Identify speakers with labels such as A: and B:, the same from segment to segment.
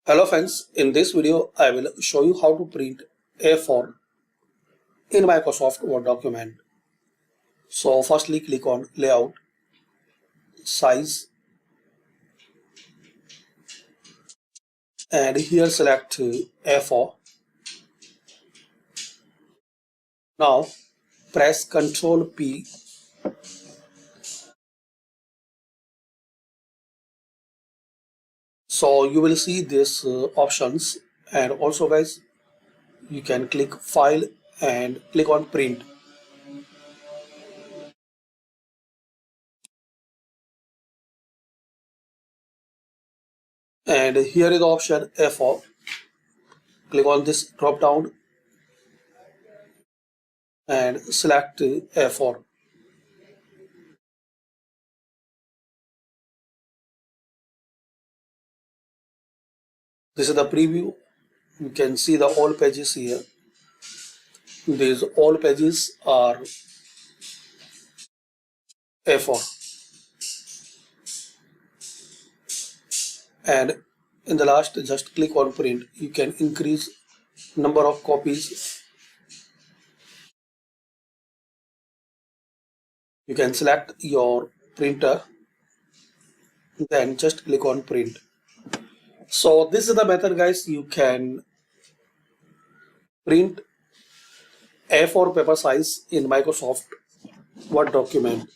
A: Hello friends, in this video I will show you how to print A4 in Microsoft Word document. So firstly click on layout, size, and here select A4. Now press Ctrl P. So you will see these options, and also guys you can click file and click on print. And here is the option A4. Click on this drop down and select A4. This is the preview. You can see the all pages here. These all pages are A4, and in the last just click on print. You can increase number of copies. You can select your printer, then just click on print. So this is the method guys. You can print A4 paper size in Microsoft Word document.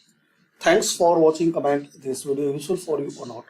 A: Thanks for watching. Comment this video useful for you or not.